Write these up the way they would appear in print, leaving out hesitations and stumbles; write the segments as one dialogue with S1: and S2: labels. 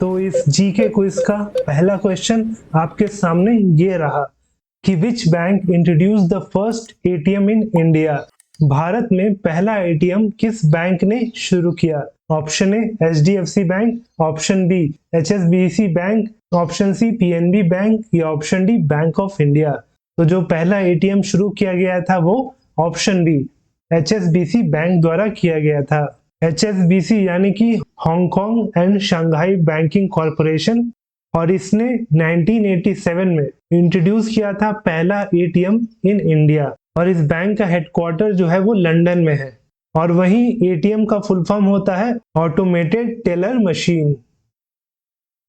S1: तो इस GK quiz का पहला क्वेश्चन आपके सामने ये रहा कि which bank introduce the first ATM in India. Bharat में पहला एटीएम किस बैंक ने शुरू किया। Option A HDFC bank, option B HSBC bank, option C PNB bank या option D Bank of India. तो जो पहला एटीएम शुरू किया गया था वो ऑप्शन बी एचएसबीसी बैंक द्वारा किया गया था। एचएसबीसी यानी कि Hong Kong and Shanghai banking corporation, और इसने 1987 में इंट्रोड्यूस किया था पहला एटीएम इन इंडिया। और इस बैंक का हेडक्वार्टर जो है वो लंदन में है। और वहीं एटीएम का फुल फॉर्म होता है automated teller machine.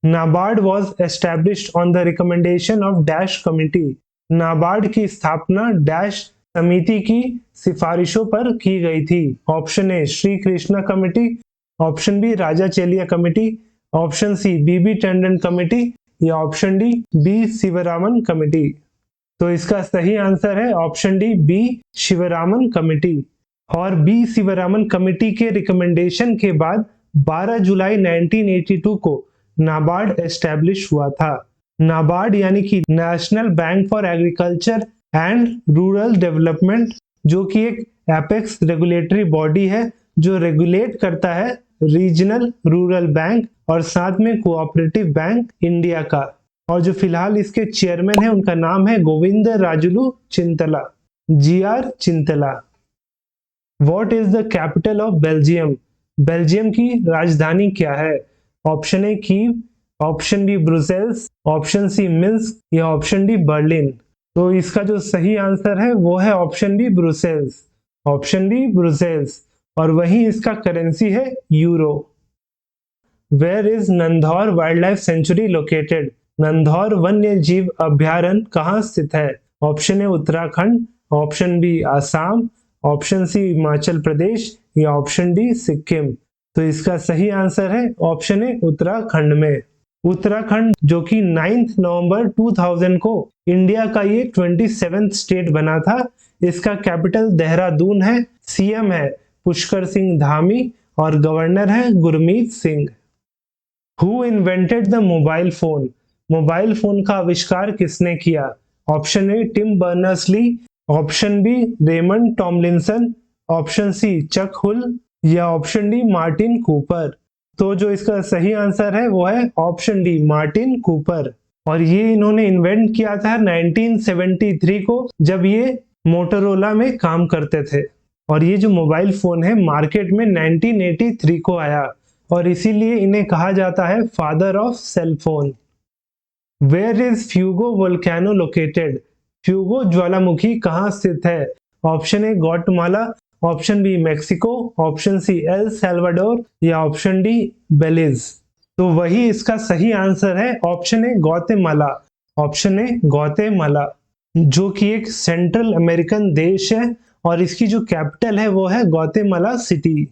S1: NABARD was established on the recommendation of dash committee. NABARD की स्थापना डैश समिति की सिफारिशों पर की गई थी। Option A Shri Krishna committee, option B Raja Chelliah committee, option C BB Tandon committee या option D B Sivaraman committee. तो इसका सही आंसर है option D B Sivaraman committee. और बी शिवरामन कमेटी के रिकमेंडेशन के बाद 12 जुलाई 1982 को नाबार्ड एस्टैब्लिश हुआ था। नाबार्ड यानी कि national bank for agriculture and rural development, जो कि एक एपेक्स रेगुलेटरी बॉडी है जो रेगुलेट करता है रीजनल रूरल बैंक और साथ में कोऑपरेटिव बैंक इंडिया का। और जो फिलहाल इसके चेयरमैन है उनका नाम है Govind Rajulu Chintala, GR Chintala. What is the capital of Belgium. Belgium की राजधानी क्या है। Option A Kyiv, option B Brussels, option C Minsk या ऑप्शन डी बर्लिन। तो इसका जो सही आंसर है वो है option B Brussels, option B Brussels. और वहीं इसका करेंसी है euro. Where is Nandhaur wildlife sanctuary located. Nandhaur वन्य जीव अभ्यारण्य कहाँ स्थित है। Option A Uttarakhand, option B Assam, option C Himachal Pradesh या ऑप्शन डी सिक्किम। तो इसका सही आंसर है ऑप्शन ए उत्तराखंड में। उत्तराखंड जो कि 9 नवंबर 2000 को इंडिया का ये 27th स्टेट बना था। इसका कैपिटल देहरादून है, सीएम है पुष्कर सिंह धामी और गवर्नर है Gurmeet Singh. Who invented the mobile phone. Mobile phone का आविष्कार किसने किया। Option A Tim Berners-Lee, option B Raymond Tomlinson, option C Chuck Hull या ऑप्शन डी मार्टिन कूपर। तो जो इसका सही आंसर है वो है ऑप्शन डी मार्टिन कूपर। और ये इन्होंने इन्वेंट किया था 1973 को, जब ये मोटोरोला में काम करते थे। और ये जो मोबाइल फोन है मार्केट में 1983 को आया और इसीलिए इन्हें कहा जाता है father of cell phone. Where is Fuego volcano located. Fuego ज्वालामुखी कहाँ स्थित है। Option A Guatemala, option B Mexico, option C El Salvador या ऑप्शन डी बेलिज। तो वही इसका सही आंसर है option A Guatemala, option A Guatemala, जो कि एक सेंट्रल अमेरिकन देश है और इसकी जो कैपिटल है वो है Guatemala City.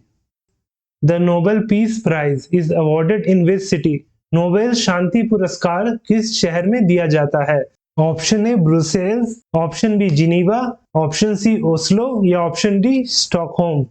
S1: The Nobel Peace Prize is awarded in which city. Nobel शांति पुरस्कार किस शहर में दिया जाता है। Option A Brussels, option B Geneva, option C Oslo या ऑप्शन डी स्टॉकहोम।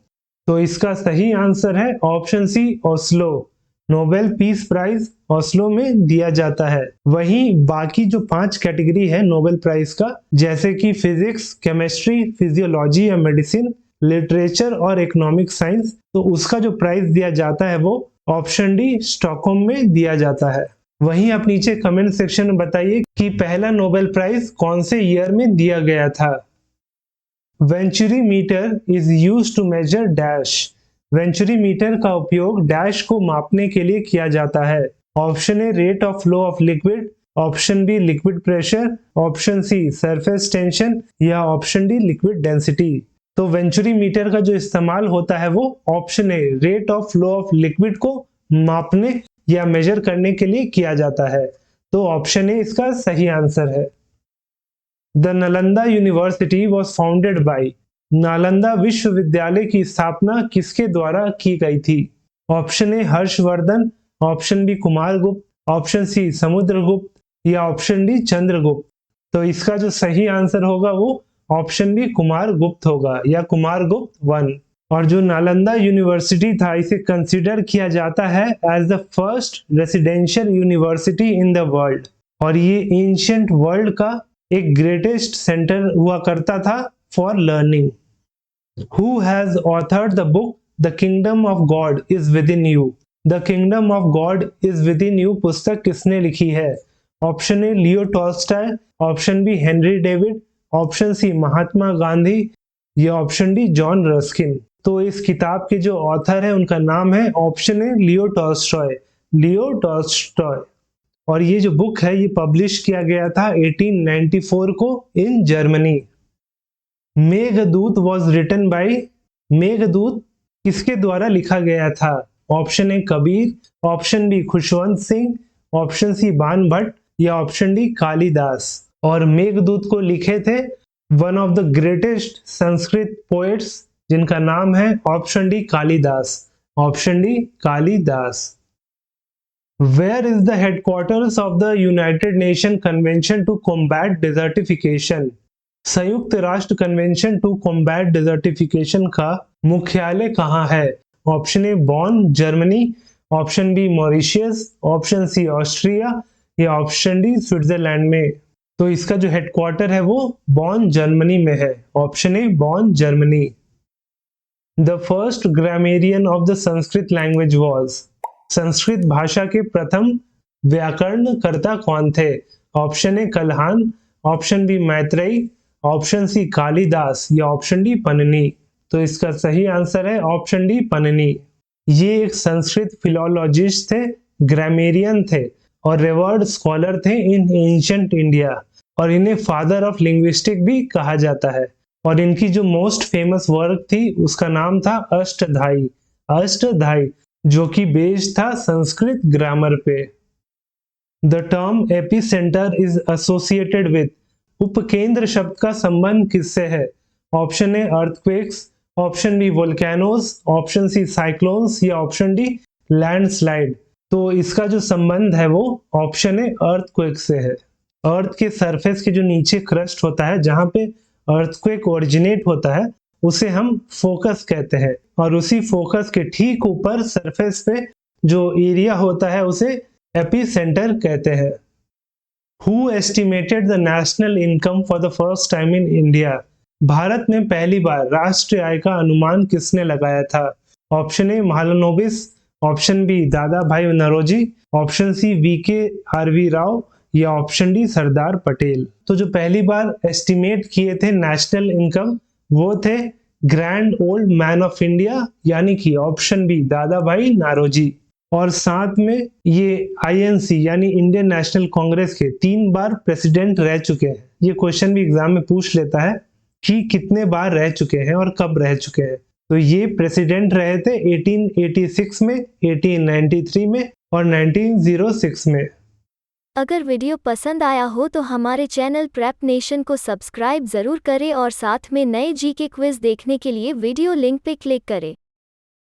S1: तो इसका सही आंसर है option C Oslo. Nobel Peace Prize Oslo में दिया जाता है। वहीं बाकी जो 5 कैटेगरी है नोबेल प्राइज का, जैसे कि फिजिक्स, केमिस्ट्री, फिजियोलॉजी या मेडिसिन, लिटरेचर और इकोनॉमिक साइंस, तो उसका जो प्राइज दिया जाता है वो ऑप्शन डी स्टॉकहोम में दिया जाता है। वहीं आप नीचे कमेंट सेक्शन में बताइए कि पहला नोबेल प्राइज कौन से ईयर में दिया गया था। Venturi meter is used to measure dash. Venturi meter का उपयोग डैश को मापने के लिए किया जाता है। Option A rate of flow of liquid, option B liquid pressure, option C surface tension या ऑप्शन डी लिक्विड डेंसिटी। तो वेंचुरी मीटर का जो इस्तेमाल होता है वो option A rate of flow of liquid को मापने या मेजर करने के लिए किया जाता है। तो ऑप्शन ए इसका सही आंसर है। The Nalanda university was founded by. Nalanda विश्वविद्यालय की स्थापना किसके द्वारा की गई थी। Option A Harshvardhan, option B Kumaragupta, option C Samudragupta या ऑप्शन डी चंद्रगुप्त। तो इसका जो सही आंसर होगा वो ऑप्शन बी कुमारगुप्त होगा या कुमारगुप्त 1। और जो नालंदा यूनिवर्सिटी था इसे कंसिडर किया जाता है as the first residential university in the world, और ये एंशिएंट वर्ल्ड का एक ग्रेटेस्ट सेंटर हुआ करता था for learning. Who has authored the book The Kingdom of God is within you? The Kingdom of God is within you पुस्तक किसने लिखी है? Option A Leo Tolstoy, option B Henry David, option C Mahatma Gandhi या option D John Ruskin. तो इस किताब के जो ऑथर है उनका नाम है option A Leo Tolstoy, Leo Tolstoy. और ये जो बुक है ये पब्लिश किया गया था 1894 को in Germany. Meghdoot was written by, Meghdoot किसके द्वारा लिखा गया था? Option A Kabir, option B Khushwant Singh, option C Bana Bhatt या ऑप्शन डी कालिदास। और मेघदूत को लिखे थे one of the greatest Sanskrit poets जिनका नाम है option D Kalidas, option D Kalidas. Where is the headquarters of the United Nations Convention to Combat Desertification? संयुक्त राष्ट्र कन्वेंशन टू कॉम्बैट डिजर्टिफिकेशन का मुख्यालय कहाँ है? Option A Bonn Germany, option B Mauritius, option C Austria या ऑप्शन डी स्विट्जरलैंड में। तो इसका जो हेडक्वार्टर है वो बॉन जर्मनी में है, option A Bonn Germany. The first grammarian of the Sanskrit language was, Sanskrit भाषा के प्रथम व्याकरणकर्ता कौन थे? Option A Kalhan, option B Maitreyi, option C Kalidas या ऑप्शन डी पन्नी। तो इसका सही आंसर है ऑप्शन डी पन्नी। ये एक संस्कृत फिलोलॉजिस्ट थे, ग्रामेरियन थे और रिवर्ड स्कॉलर थे इन एंशिएंट इंडिया, और इन्हें फादर ऑफ लिंग्विस्टिक भी कहा जाता है। और इनकी जो मोस्ट फेमस वर्क थी उसका नाम था अष्टधाई, अष्टधाई जो कि बेस्ड था संस्कृत ग्रामर पे। The term epicentre is associated with, उपकेंद्र शब्द का संबंध किससे है? Option A earthquakes, option B volcanoes, option C cyclones या ऑप्शन डी लैंडस्लाइड। तो इसका जो संबंध है वो ऑप्शन ए अर्थक्वेक से है। अर्थ के सरफेस के जो नीचे क्रस्ट होता है जहां पे अर्थक्वेक ओरिजिनेट होता है उसे हम फोकस कहते हैं, और उसी फोकस के ठीक ऊपर सरफेस पे जो एरिया होता है उसे एपिसेंटर कहते हैं। Who estimated the national income for the first time in India? Bharat में पहली बार राष्ट्रीय आय का अनुमान किसने लगाया था? Option A Mahalanobis, option B Dadabhai Naoroji, option C VK RV Rao या ऑप्शन डी सरदार पटेल। तो जो पहली बार एस्टिमेट किए थे नेशनल इनकम वो थे grand old man of India यानी कि option B Dadabhai Naoroji. और साथ में ये आईएनसी यानी इंडियन नेशनल कांग्रेस के 3 बार प्रेसिडेंट रह चुके हैं। ये क्वेश्चन भी एग्जाम में पूछ लेता है कि कितने बार रह चुके हैं और कब रह चुके हैं। तो ये प्रेसिडेंट रहे थे 1886 में, 1893 में और 1906 में।
S2: अगर वीडियो पसंद आया हो तो हमारे चैनल प्रेप नेशन को सब्सक्राइब जरूर करें और साथ में नए जीके क्विज देखने के लिए वीडियो लिंक पे क्लिक करें।